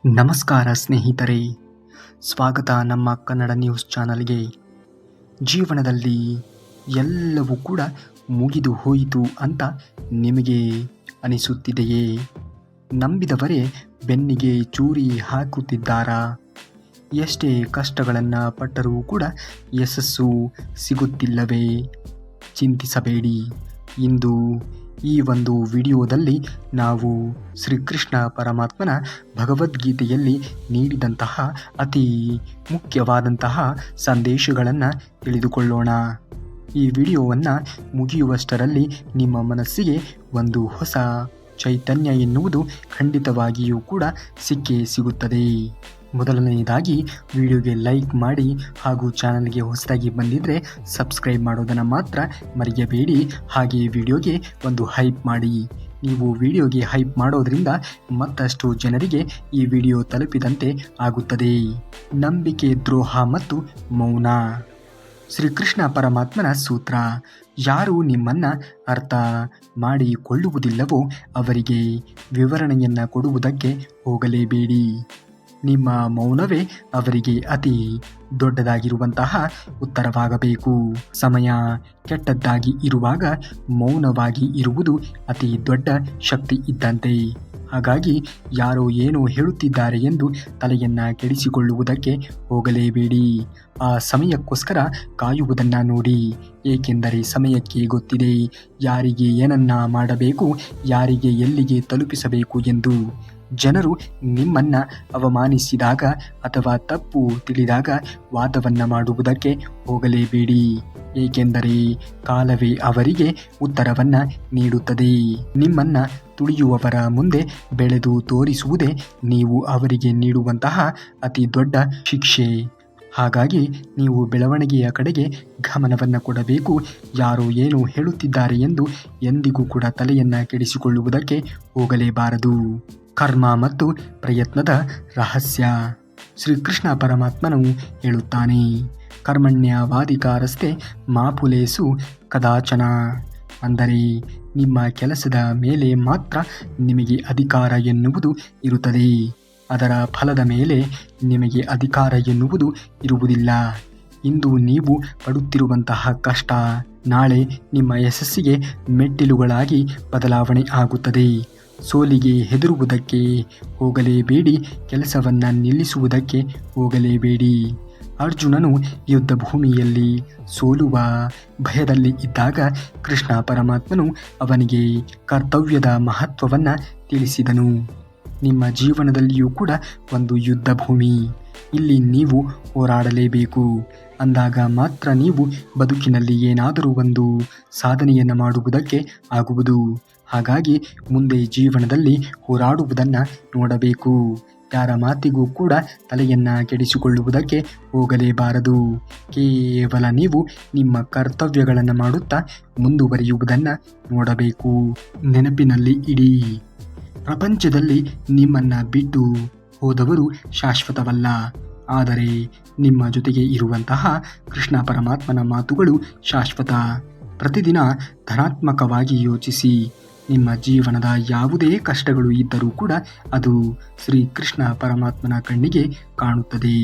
ನಮಸ್ಕಾರ ಸ್ನೇಹಿತರೆ, ಸ್ವಾಗತ ನಮ್ಮ ಕನ್ನಡ ನ್ಯೂಸ್ ಚಾನಲ್ಗೆ. ಜೀವನದಲ್ಲಿ ಎಲ್ಲವೂ ಕೂಡ ಮುಗಿದು ಹೋಯಿತು ಅಂತ ನಿಮಗೆ ಅನಿಸುತ್ತಿದೆಯೇ? ನಂಬಿದವರೇ ಬೆನ್ನಿಗೆ ಚೂರಿ ಹಾಕುತ್ತಿದ್ದಾರಾ? ಎಷ್ಟೇ ಕಷ್ಟಗಳನ್ನು ಪಟ್ಟರೂ ಕೂಡ ಯಶಸ್ಸು ಸಿಗುತ್ತಿಲ್ಲವೇ? ಚಿಂತಿಸಬೇಡಿ. ಇಂದು ಈ ಒಂದು ವಿಡಿಯೋದಲ್ಲಿ ನಾವು ಶ್ರೀಕೃಷ್ಣ ಪರಮಾತ್ಮನ ಭಗವದ್ಗೀತೆಯಲ್ಲಿ ನೀಡಿದಂತಹ ಅತಿ ಮುಖ್ಯವಾದಂತಹ ಸಂದೇಶಗಳನ್ನು ತಿಳಿದುಕೊಳ್ಳೋಣ. ಈ ವಿಡಿಯೋವನ್ನು ಮುಗಿಯುವಷ್ಟರಲ್ಲಿ ನಿಮ್ಮ ಮನಸ್ಸಿಗೆ ಒಂದು ಹೊಸ ಚೈತನ್ಯ ಎನ್ನುವುದು ಖಂಡಿತವಾಗಿಯೂ ಕೂಡ ಸಿಕ್ಕೇ ಸಿಗುತ್ತದೆ. ಮೊದಲನೆಯದಾಗಿ ವಿಡಿಯೋಗೆ ಲೈಕ್ ಮಾಡಿ ಹಾಗೂ ಚಾನಲ್ಗೆ ಹೊಸದಾಗಿ ಬಂದಿದ್ದರೆ ಸಬ್ಸ್ಕ್ರೈಬ್ ಮಾಡೋದನ್ನು ಮಾತ್ರ ಮರೆಯಬೇಡಿ. ಹಾಗೆ ವಿಡಿಯೋಗೆ ಒಂದು ಹೈಪ್ ಮಾಡಿ. ನೀವು ವಿಡಿಯೋಗೆ ಹೈಪ್ ಮಾಡೋದ್ರಿಂದ ಮತ್ತಷ್ಟು ಜನರಿಗೆ ಈ ವಿಡಿಯೋ ತಲುಪಿದಂತೆ ಆಗುತ್ತದೆ. ನಂಬಿಕೆ ದ್ರೋಹ ಮತ್ತು ಮೌನ. ಶ್ರೀಕೃಷ್ಣ ಪರಮಾತ್ಮನ ಸೂತ್ರ: ಯಾರು ನಿಮ್ಮನ್ನು ಅರ್ಥ ಮಾಡಿಕೊಳ್ಳುವುದಿಲ್ಲವೋ ಅವರಿಗೆ ವಿವರಣೆಯನ್ನು ಕೊಡುವುದಕ್ಕೆ ಹೋಗಲೇಬೇಡಿ. ನಿಮ್ಮ ಮೌನವೇ ಅವರಿಗೆ ಅತಿ ದೊಡ್ಡದಾಗಿರುವಂತಹ ಉತ್ತರವಾಗಬೇಕು. ಸಮಯ ಕೆಟ್ಟದ್ದಾಗಿ ಇರುವಾಗ ಮೌನವಾಗಿ ಇರುವುದು ಅತಿ ದೊಡ್ಡ ಶಕ್ತಿ ಇದ್ದಂತೆ. ಹಾಗಾಗಿ ಯಾರೋ ಏನೋ ಹೇಳುತ್ತಿದ್ದಾರೆ ಎಂದು ತಲೆಯನ್ನು ಕೆಡಿಸಿಕೊಳ್ಳುವುದಕ್ಕೆ ಹೋಗಲೇಬೇಡಿ. ಆ ಸಮಯಕ್ಕೋಸ್ಕರ ಕಾಯುವುದನ್ನು ನೋಡಿ. ಏಕೆಂದರೆ ಸಮಯಕ್ಕೆ ಗೊತ್ತಿದೆ ಯಾರಿಗೆ ಏನನ್ನ ಮಾಡಬೇಕು, ಯಾರಿಗೆ ಎಲ್ಲಿಗೆ ತಲುಪಿಸಬೇಕು ಎಂದು. ಜನರು ನಿಮ್ಮನ್ನು ಅವಮಾನಿಸಿದಾಗ ಅಥವಾ ತಪ್ಪು ತಿಳಿದಾಗ ವಾದವನ್ನು ಮಾಡುವುದಕ್ಕೆ ಹೋಗಲೇಬೇಡಿ. ಏಕೆಂದರೆ ಕಾಲವೇ ಅವರಿಗೆ ಉತ್ತರವನ್ನು ನೀಡುತ್ತದೆ. ನಿಮ್ಮನ್ನು ತುಳಿಯುವವರ ಮುಂದೆ ಬೆಳೆದು ತೋರಿಸುವುದೇ ನೀವು ಅವರಿಗೆ ನೀಡುವಂತಹ ಅತಿ ದೊಡ್ಡ ಶಿಕ್ಷೆ. ಹಾಗಾಗಿ ನೀವು ಬೆಳವಣಿಗೆಯ ಕಡೆಗೆ ಗಮನವನ್ನು ಕೊಡಬೇಕು. ಯಾರೋ ಏನು ಹೇಳುತ್ತಿದ್ದಾರೆ ಎಂದು ಎಂದಿಗೂ ಕೂಡ ತಲೆಯನ್ನು ಕೆಡಿಸಿಕೊಳ್ಳುವುದಕ್ಕೆ ಹೋಗಲೇಬಾರದು. ಕರ್ಮ ಮತ್ತು ಪ್ರಯತ್ನದ ರಹಸ್ಯ. ಶ್ರೀಕೃಷ್ಣ ಪರಮಾತ್ಮನು ಹೇಳುತ್ತಾನೆ: ಕರ್ಮಣ್ಯವಾಧಿಕಾರಸ್ತೆ ಮಾ ಫಲೇಷು ಕದಾಚನ. ಅಂದರೆ ನಿಮ್ಮ ಕೆಲಸದ ಮೇಲೆ ಮಾತ್ರ ನಿಮಗೆ ಅಧಿಕಾರ ಎನ್ನುವುದು ಇರುತ್ತದೆ. ಅದರ ಫಲದ ಮೇಲೆ ನಿಮಗೆ ಅಧಿಕಾರ ಎನ್ನುವುದು ಇರುವುದಿಲ್ಲ. ಇಂದು ನೀವು ಪಡುತ್ತಿರುವಂತಹ ಕಷ್ಟ ನಾಳೆ ನಿಮ್ಮ ಯಶಸ್ಸಿಗೆ ಮೆಟ್ಟಿಲುಗಳಾಗಿ ಬದಲಾವಣೆ ಆಗುತ್ತದೆ. ಸೋಲಿಗೆ ಹೆದರುವುದಕ್ಕೆ ಹೋಗಲೇಬೇಡಿ. ಕೆಲಸವನ್ನು ನಿಲ್ಲಿಸುವುದಕ್ಕೆ ಹೋಗಲೇಬೇಡಿ. ಅರ್ಜುನನು ಯುದ್ಧ ಭೂಮಿಯಲ್ಲಿ ಸೋಲುವ ಭಯದಲ್ಲಿ ಇದ್ದಾಗ ಕೃಷ್ಣ ಪರಮಾತ್ಮನು ಅವನಿಗೆ ಕರ್ತವ್ಯದ ಮಹತ್ವವನ್ನು ತಿಳಿಸಿದನು. ನಿಮ್ಮ ಜೀವನದಲ್ಲಿಯೂ ಕೂಡ ಒಂದು ಯುದ್ಧ ಭೂಮಿ. ಇಲ್ಲಿ ನೀವು ಹೋರಾಡಲೇಬೇಕು. ಅಂದಾಗ ಮಾತ್ರ ನೀವು ಬದುಕಿನಲ್ಲಿ ಏನಾದರೂ ಒಂದು ಸಾಧನೆಯನ್ನು ಮಾಡುವುದಕ್ಕೆ ಆಗುವುದು. ಹಾಗಾಗಿ ಮುಂದೆ ಜೀವನದಲ್ಲಿ ಹೋರಾಡುವುದನ್ನು ನೋಡಬೇಕು. ಯಾರ ಮಾತಿಗೂ ಕೂಡ ತಲೆಯನ್ನು ಕೆಡಿಸಿಕೊಳ್ಳುವುದಕ್ಕೆ ಹೋಗಲೇಬಾರದು. ಕೇವಲ ನೀವು ನಿಮ್ಮ ಕರ್ತವ್ಯಗಳನ್ನು ಮಾಡುತ್ತಾ ಮುಂದುವರಿಯುವುದನ್ನು ನೋಡಬೇಕು. ನೆನಪಿನಲ್ಲಿ ಇಡಿ, ಪ್ರಪಂಚದಲ್ಲಿ ನಿಮ್ಮನ್ನು ಬಿಟ್ಟು ಹೋದವರು ಶಾಶ್ವತವಲ್ಲ. ಆದರೆ ನಿಮ್ಮ ಜೊತೆಗೆ ಇರುವಂತಹ ಕೃಷ್ಣ ಪರಮಾತ್ಮನ ಮಾತುಗಳು ಶಾಶ್ವತ. ಪ್ರತಿದಿನ ಧನಾತ್ಮಕವಾಗಿ ಯೋಚಿಸಿ. ನಿಮ್ಮ ಜೀವನದ ಯಾವುದೇ ಕಷ್ಟಗಳು ಇದ್ದರೂ ಕೂಡ ಅದು ಶ್ರೀಕೃಷ್ಣ ಪರಮಾತ್ಮನ ಕಣ್ಣಿಗೆ ಕಾಣುತ್ತದೆ.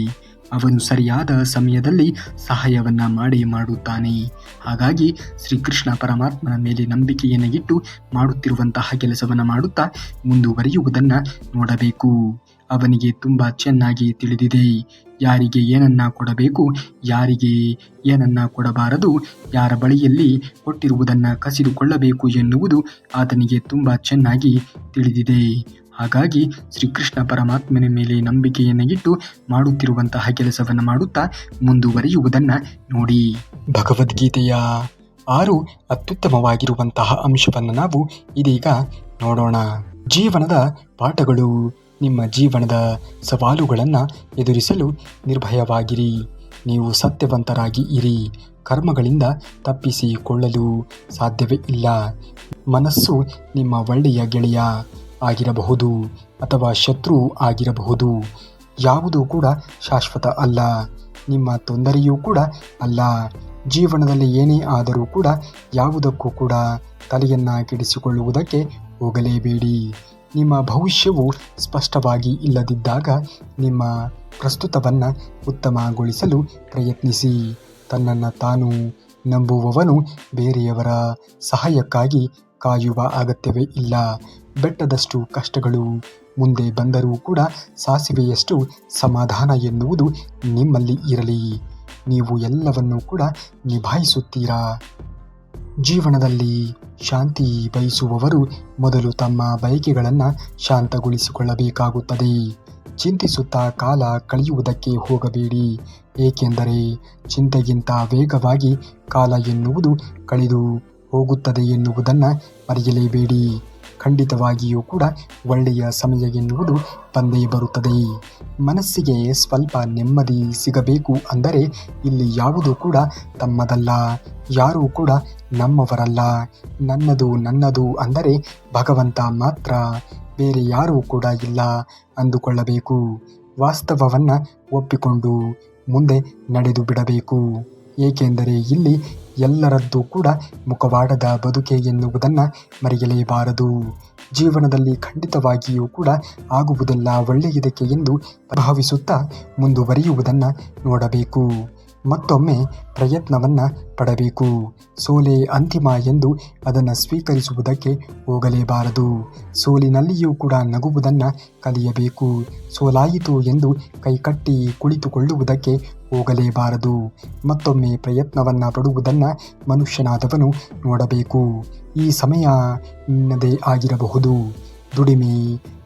ಅವನು ಸರಿಯಾದ ಸಮಯದಲ್ಲಿ ಸಹಾಯವನ್ನು ಮಾಡುತ್ತಾನೆ. ಹಾಗಾಗಿ ಶ್ರೀಕೃಷ್ಣ ಪರಮಾತ್ಮನ ಮೇಲೆ ನಂಬಿಕೆಯನ್ನು ಇಟ್ಟು ಮಾಡುತ್ತಿರುವಂತಹ ಕೆಲಸವನ್ನು ಮಾಡುತ್ತಾ ಮುಂದುವರಿಯುವುದನ್ನು ನೋಡಬೇಕು. ಅವನಿಗೆ ತುಂಬ ಚೆನ್ನಾಗಿ ತಿಳಿದಿದೆ ಯಾರಿಗೆ ಏನನ್ನ ಕೊಡಬೇಕು, ಯಾರಿಗೆ ಏನನ್ನ ಕೊಡಬಾರದು, ಯಾರ ಬಳಿಯಲ್ಲಿ ಕೊಟ್ಟಿರುವುದನ್ನು ಕಸಿದುಕೊಳ್ಳಬೇಕು ಎನ್ನುವುದು ಆತನಿಗೆ ತುಂಬ ಚೆನ್ನಾಗಿ ತಿಳಿದಿದೆ. ಹಾಗಾಗಿ ಶ್ರೀಕೃಷ್ಣ ಪರಮಾತ್ಮನ ಮೇಲೆ ನಂಬಿಕೆಯನ್ನು ಇಟ್ಟು ಮಾಡುತ್ತಿರುವಂತಹ ಕೆಲಸವನ್ನು ಮಾಡುತ್ತಾ ಮುಂದುವರಿಯುವುದನ್ನು ನೋಡಿ. ಭಗವದ್ಗೀತೆಯ 6 ಅತ್ಯುತ್ತಮವಾಗಿರುವಂತಹ ಅಂಶವನ್ನು ನಾವು ಇದೀಗ ನೋಡೋಣ. ಜೀವನದ ಪಾಠಗಳು. ನಿಮ್ಮ ಜೀವನದ ಸವಾಲುಗಳನ್ನು ಎದುರಿಸಲು ನಿರ್ಭಯವಾಗಿರಿ. ನೀವು ಸತ್ಯವಂತರಾಗಿ ಇರಿ. ಕರ್ಮಗಳಿಂದ ತಪ್ಪಿಸಿಕೊಳ್ಳಲು ಸಾಧ್ಯವೇ ಇಲ್ಲ. ಮನಸ್ಸು ನಿಮ್ಮ ಒಳ್ಳೆಯ ಗೆಳೆಯ ಆಗಿರಬಹುದು ಅಥವಾ ಶತ್ರು ಆಗಿರಬಹುದು. ಯಾವುದೂ ಕೂಡ ಶಾಶ್ವತ ಅಲ್ಲ. ನಿಮ್ಮ ತೊಂದರೆಯೂ ಕೂಡ ಅಲ್ಲ. ಜೀವನದಲ್ಲಿ ಏನೇ ಆದರೂ ಕೂಡ ಯಾವುದಕ್ಕೂ ಕೂಡ ತಲೆಯನ್ನು ಕೆಡಿಸಿಕೊಳ್ಳುವುದಕ್ಕೆ ಹೋಗಲೇಬೇಡಿ. ನಿಮ್ಮ ಭವಿಷ್ಯವು ಸ್ಪಷ್ಟವಾಗಿ ಇಲ್ಲದಿದ್ದಾಗ ನಿಮ್ಮ ಪ್ರಸ್ತುತವನ್ನು ಉತ್ತಮಗೊಳಿಸಲು ಪ್ರಯತ್ನಿಸಿ. ತನ್ನನ್ನು ತಾನು ನಂಬುವವನು ಬೇರೆಯವರ ಸಹಾಯಕ್ಕಾಗಿ ಕಾಯುವ ಅಗತ್ಯವೇ ಇಲ್ಲ. ಬೆಟ್ಟದಷ್ಟು ಕಷ್ಟಗಳು ಮುಂದೆ ಬಂದರೂ ಕೂಡ ಸಾಸಿವೆಯಷ್ಟು ಸಮಾಧಾನ ಎನ್ನುವುದು ನಿಮ್ಮಲ್ಲಿ ಇರಲಿ. ನೀವು ಎಲ್ಲವನ್ನೂ ಕೂಡ ನಿಭಾಯಿಸುತ್ತೀರಾ. ಜೀವನದಲ್ಲಿ ಶಾಂತಿ ಬಯಸುವವರು ಮೊದಲು ತಮ್ಮ ಬಯಕೆಗಳನ್ನು ಶಾಂತಗೊಳಿಸಿಕೊಳ್ಳಬೇಕಾಗುತ್ತದೆ. ಚಿಂತಿಸುತ್ತಾ ಕಾಲ ಕಳೆಯುವುದಕ್ಕೆ ಹೋಗಬೇಡಿ, ಏಕೆಂದರೆ ಚಿಂತೆಗಿಂತ ವೇಗವಾಗಿ ಕಾಲ ಎನ್ನುವುದು ಕಳೆದು ಹೋಗುತ್ತದೆ ಎನ್ನುವುದನ್ನು ಮರೆಯಲೇಬೇಡಿ. ಖಂಡಿತವಾಗಿಯೂ ಕೂಡ ಒಳ್ಳೆಯ ಸಮಯ ಎನ್ನುವುದು ಬಂದೇ ಬರುತ್ತದೆ. ಮನಸ್ಸಿಗೆ ಸ್ವಲ್ಪ ನೆಮ್ಮದಿ ಸಿಗಬೇಕು ಅಂದರೆ ಇಲ್ಲಿ ಯಾವುದೂ ಕೂಡ ತಮ್ಮದಲ್ಲ, ಯಾರೂ ಕೂಡ ನಮ್ಮವರಲ್ಲ. ನನ್ನದು ಅಂದರೆ ಭಗವಂತ ಮಾತ್ರ, ಬೇರೆ ಯಾರೂ ಕೂಡ ಇಲ್ಲ ಅಂದುಕೊಳ್ಳಬೇಕು. ವಾಸ್ತವವನ್ನು ಒಪ್ಪಿಕೊಂಡು ಮುಂದೆ ನಡೆದು ಬಿಡಬೇಕು. ಏಕೆಂದರೆ ಇಲ್ಲಿ ಎಲ್ಲರದ್ದೂ ಕೂಡ ಮುಖವಾಡದ ಬದುಕೆ ಎನ್ನುವುದನ್ನು ಮರೆಯಲೇಬಾರದು. ಜೀವನದಲ್ಲಿ ಖಂಡಿತವಾಗಿಯೂ ಕೂಡ ಆಗುವುದೆಲ್ಲ ಒಳ್ಳೆಯದಕ್ಕೆ ಎಂದು ಭಾವಿಸುತ್ತಾ ಮುಂದುವರಿಯುವುದನ್ನು ನೋಡಬೇಕು. ಮತ್ತೊಮ್ಮೆ ಪ್ರಯತ್ನವನ್ನು ಪಡಬೇಕು. ಸೋಲೇ ಅಂತಿಮ ಎಂದು ಅದನ್ನು ಸ್ವೀಕರಿಸುವುದಕ್ಕೆ ಹೋಗಲೇಬಾರದು. ಸೋಲಿನಲ್ಲಿಯೂ ಕೂಡ ನಗುವುದನ್ನು ಕಲಿಯಬೇಕು. ಸೋಲಾಯಿತು ಎಂದು ಕೈಕಟ್ಟಿ ಕುಳಿತುಕೊಳ್ಳುವುದಕ್ಕೆ ಹೋಗಲೇಬಾರದು. ಮತ್ತೊಮ್ಮೆ ಪ್ರಯತ್ನವನ್ನು ಪಡುವುದನ್ನು ಮನುಷ್ಯನಾದವನು ನೋಡಬೇಕು. ಈ ಸಮಯ ನಿನ್ನದೇ ಆಗಿರಬಹುದು. ದುಡಿಮೆ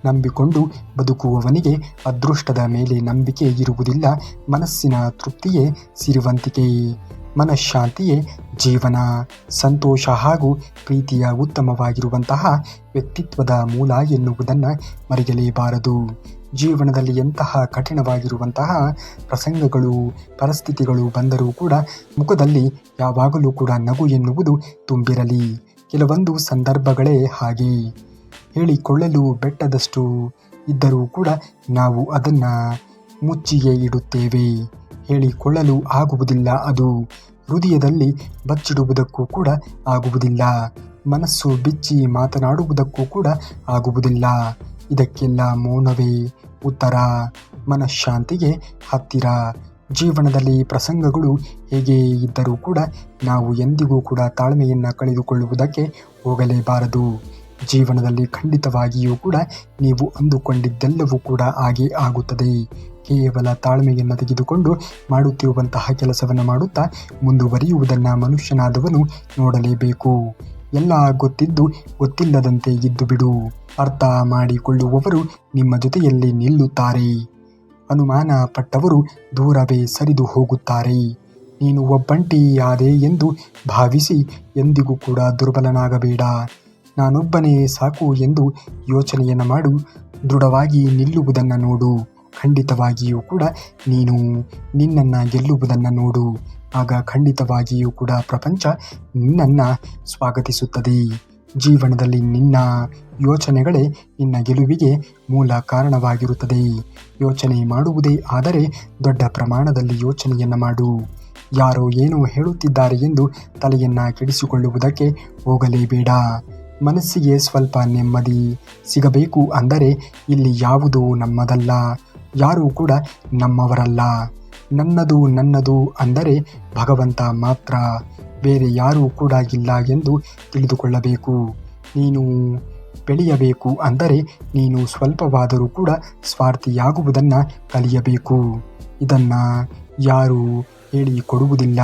ನಂಬಿಕೊಂಡು ಬದುಕುವವನಿಗೆ ಅದೃಷ್ಟದ ಮೇಲೆ ನಂಬಿಕೆ ಇರುವುದಿಲ್ಲ. ಮನಸ್ಸಿನ ತೃಪ್ತಿಯೇ ಸಿರಿವಂತಿಕೆ, ಮನಃಶಾಂತಿಯೇ ಜೀವನ. ಸಂತೋಷ ಹಾಗೂ ಪ್ರೀತಿಯ ಉತ್ತಮವಾಗಿರುವಂತಹ ವ್ಯಕ್ತಿತ್ವದ ಮೂಲ ಎನ್ನುವುದನ್ನು ಮರೆಯಲೇಬಾರದು. ಜೀವನದಲ್ಲಿ ಎಂತಹ ಕಠಿಣವಾಗಿರುವಂತಹ ಪ್ರಸಂಗಗಳು ಪರಿಸ್ಥಿತಿಗಳು ಬಂದರೂ ಕೂಡ ಮುಖದಲ್ಲಿ ಯಾವಾಗಲೂ ಕೂಡ ನಗು ಎನ್ನುವುದು ತುಂಬಿರಲಿ. ಕೆಲವೊಂದು ಸಂದರ್ಭಗಳೇ ಹಾಗೆ. ಹೇಳಿಕೊಳ್ಳಲು ಬೆಟ್ಟದಷ್ಟು ಇದ್ದರೂ ಕೂಡ ನಾವು ಅದನ್ನು ಮುಚ್ಚಿಯೇ ಇಡುತ್ತೇವೆ. ಹೇಳಿಕೊಳ್ಳಲು ಆಗುವುದಿಲ್ಲ. ಅದು ಹೃದಯದಲ್ಲಿ ಬಚ್ಚಿಡುವುದಕ್ಕೂ ಕೂಡ ಆಗುವುದಿಲ್ಲ. ಮನಸ್ಸು ಬಿಚ್ಚಿ ಮಾತನಾಡುವುದಕ್ಕೂ ಕೂಡ ಆಗುವುದಿಲ್ಲ. ಇದಕ್ಕೆಲ್ಲ ಮೌನವೇ ಉತ್ತರ, ಮನಃಶಾಂತಿಗೆ ಹತ್ತಿರ. ಜೀವನದಲ್ಲಿ ಪ್ರಸಂಗಗಳು ಹೇಗೆ ಇದ್ದರೂ ಕೂಡ ನಾವು ಎಂದಿಗೂ ಕೂಡ ತಾಳ್ಮೆಯನ್ನು ಕಳೆದುಕೊಳ್ಳುವುದಕ್ಕೆ ಹೋಗಲೇಬಾರದು. ಜೀವನದಲ್ಲಿ ಖಂಡಿತವಾಗಿಯೂ ಕೂಡ ನೀವು ಅಂದುಕೊಂಡಿದ್ದೆಲ್ಲವೂ ಕೂಡ ಹಾಗೇ ಆಗುತ್ತದೆ. ಕೇವಲ ತಾಳ್ಮೆಯನ್ನು ತೆಗೆದುಕೊಂಡು ಮಾಡುತ್ತಿರುವಂತಹ ಕೆಲಸವನ್ನು ಮಾಡುತ್ತಾ ಮುಂದುವರಿಯುವುದನ್ನು ಮನುಷ್ಯನಾದವನು ನೋಡಲೇಬೇಕು. ಎಲ್ಲ ಗೊತ್ತಿದ್ದು ಗೊತ್ತಿಲ್ಲದಂತೆ ಇದ್ದು ಬಿಡು. ಅರ್ಥ ಮಾಡಿಕೊಳ್ಳುವವರು ನಿಮ್ಮ ಜೊತೆಯಲ್ಲಿ ನಿಲ್ಲುತ್ತಾರೆ. ಅನುಮಾನ ಪಟ್ಟವರು ದೂರವೇ ಸರಿದು ಹೋಗುತ್ತಾರೆ. ನೀನು ಒಬ್ಬಂಟಿ ಆದೆ ಎಂದು ಭಾವಿಸಿ ಎಂದಿಗೂ ಕೂಡ ದುರ್ಬಲನಾಗಬೇಡ. ನಾನೊಬ್ಬನೇ ಸಾಕು ಎಂದು ಯೋಚನೆಯನ್ನು ಮಾಡು. ದೃಢವಾಗಿ ನಿಲ್ಲುವುದನ್ನು ನೋಡು. ಖಂಡಿತವಾಗಿಯೂ ಕೂಡ ನೀನು ನಿನ್ನನ್ನು ಗೆಲ್ಲುವುದನ್ನು ನೋಡು. ಆಗ ಖಂಡಿತವಾಗಿಯೂ ಕೂಡ ಪ್ರಪಂಚ ನಿನ್ನನ್ನು ಸ್ವಾಗತಿಸುತ್ತದೆ. ಜೀವನದಲ್ಲಿ ನಿನ್ನ ಯೋಚನೆಗಳೇ ನಿನ್ನ ಗೆಲುವಿಗೆ ಮೂಲ ಕಾರಣವಾಗಿರುತ್ತದೆ. ಯೋಚನೆ ಮಾಡುವುದೇ ಆದರೆ ದೊಡ್ಡ ಪ್ರಮಾಣದಲ್ಲಿ ಯೋಚನೆಯನ್ನು ಮಾಡು. ಯಾರೋ ಏನೋ ಹೇಳುತ್ತಿದ್ದಾರೆ ಎಂದು ತಲೆಯನ್ನು ಕೆಡಿಸಿಕೊಳ್ಳುವುದಕ್ಕೆ ಹೋಗಲೇಬೇಡ. ಮನಸ್ಸಿಗೆ ಸ್ವಲ್ಪ ನೆಮ್ಮದಿ ಸಿಗಬೇಕು ಅಂದರೆ ಇಲ್ಲಿ ಯಾವುದೂ ನಮ್ಮದಲ್ಲ, ಯಾರೂ ಕೂಡ ನಮ್ಮವರಲ್ಲ. ನನ್ನದು ಅಂದರೆ ಭಗವಂತ ಮಾತ್ರ, ಬೇರೆ ಯಾರೂ ಕೂಡ ಇಲ್ಲ ಎಂದು ತಿಳಿದುಕೊಳ್ಳಬೇಕು. ನೀನು ಬೆಳೆಯಬೇಕು ಅಂದರೆ ನೀನು ಸ್ವಲ್ಪವಾದರೂ ಕೂಡ ಸ್ವಾರ್ಥಿಯಾಗುವುದನ್ನು ಕಲಿಯಬೇಕು. ಇದನ್ನು ಯಾರೂ ಹೇಳಿಕೊಡುವುದಿಲ್ಲ.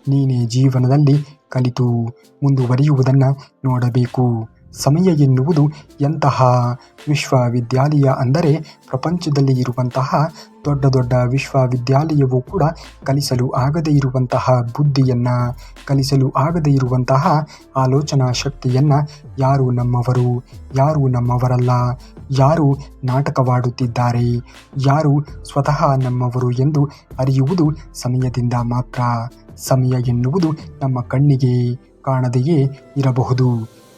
ನೀನೇ ಜೀವನದಲ್ಲಿ ಕಲಿತು ಮುಂದುವರಿಯುವುದನ್ನು ನೋಡಬೇಕು. ಸಮಯ ಎನ್ನುವುದು ಎಂತಹ ವಿಶ್ವವಿದ್ಯಾಲಯ ಅಂದರೆ ಪ್ರಪಂಚದಲ್ಲಿ ಇರುವಂತಹ ದೊಡ್ಡ ದೊಡ್ಡ ವಿಶ್ವವಿದ್ಯಾಲಯವೂ ಕೂಡ ಕಲಿಸಲು ಆಗದೇ ಇರುವಂತಹ ಬುದ್ಧಿಯನ್ನು, ಕಲಿಸಲು ಆಗದೇ ಇರುವಂತಹ ಆಲೋಚನಾ ಶಕ್ತಿಯನ್ನು ಯಾರು ನಮ್ಮವರು, ಯಾರು ನಮ್ಮವರಲ್ಲ, ಯಾರು ನಾಟಕವಾಡುತ್ತಿದ್ದಾರೆ, ಯಾರು ಸ್ವತಃ ನಮ್ಮವರು ಎಂದು ಅರಿಯುವುದು ಸಮಯದಿಂದ ಮಾತ್ರ. ಸಮಯ ಎನ್ನುವುದು ನಮ್ಮ ಕಣ್ಣಿಗೆ ಕಾಣದೆಯೇ ಇರಬಹುದು,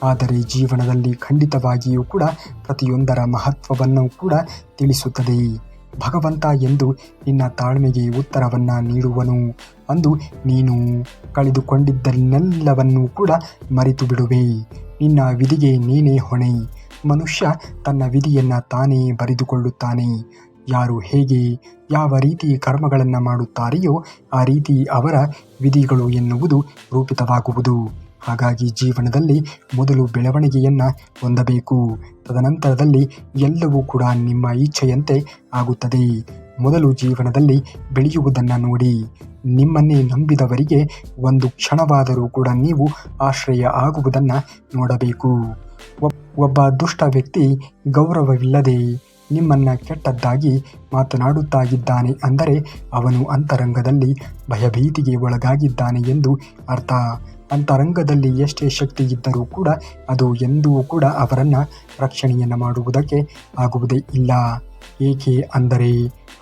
ಆದರೆ ಜೀವನದಲ್ಲಿ ಖಂಡಿತವಾಗಿಯೂ ಕೂಡ ಪ್ರತಿಯೊಂದರ ಮಹತ್ವವನ್ನು ಕೂಡ ತಿಳಿಸುತ್ತದೆ. ಭಗವಂತ ಎಂದು ನಿನ್ನ ತಾಳ್ಮೆಗೆ ಉತ್ತರವನ್ನು ನೀಡುವನು. ಅಂದು ನೀನು ಕಳೆದುಕೊಂಡಿದ್ದನ್ನೆಲ್ಲವನ್ನೂ ಕೂಡ ಮರೆತು ಬಿಡುವೆ. ನಿನ್ನ ವಿಧಿಗೆ ನೀನೇ ಹೊಣೆ. ಮನುಷ್ಯ ತನ್ನ ವಿಧಿಯನ್ನು ತಾನೇ ಬರೆದುಕೊಳ್ಳುತ್ತಾನೆ. ಯಾರು ಹೇಗೆ ಯಾವ ರೀತಿ ಕರ್ಮಗಳನ್ನು ಮಾಡುತ್ತಾರೆಯೋ ಆ ರೀತಿ ಅವರ ವಿಧಿಗಳು ಎನ್ನುವುದು ರೂಪಿತವಾಗುವುದು. ಹಾಗಾಗಿ ಜೀವನದಲ್ಲಿ ಮೊದಲು ಬೆಳವಣಿಗೆಯನ್ನು ಹೊಂದಬೇಕು. ತದನಂತರದಲ್ಲಿ ಎಲ್ಲವೂ ಕೂಡ ನಿಮ್ಮ ಇಚ್ಛೆಯಂತೆ ಆಗುತ್ತದೆ. ಮೊದಲು ಜೀವನದಲ್ಲಿ ಬೆಳೆಯುವುದನ್ನು ನೋಡಿ. ನಿಮ್ಮನ್ನೇ ನಂಬಿದವರಿಗೆ ಒಂದು ಕ್ಷಣವಾದರೂ ಕೂಡ ನೀವು ಆಶ್ರಯ ಆಗುವುದನ್ನು ನೋಡಬೇಕು. ಒಬ್ಬ ದುಷ್ಟ ವ್ಯಕ್ತಿ ಗೌರವವಿಲ್ಲದೆ ನಿಮ್ಮನ್ನು ಕೆಟ್ಟದ್ದಾಗಿ ಮಾತನಾಡುತ್ತಾ ಅಂದರೆ ಅವನು ಅಂತರಂಗದಲ್ಲಿ ಭಯಭೀತಿಗೆ ಒಳಗಾಗಿದ್ದಾನೆ ಎಂದು ಅರ್ಥ. ಅಂತರಂಗದಲ್ಲಿ ಎಷ್ಟೇ ಶಕ್ತಿ ಇದ್ದರೂ ಕೂಡ ಅದು ಎಂದೂ ಕೂಡ ಅವರನ್ನು ರಕ್ಷಣೆಯನ್ನು ಮಾಡುವುದಕ್ಕೆ ಆಗುವುದೇ ಇಲ್ಲ. ಏಕೆ ಅಂದರೆ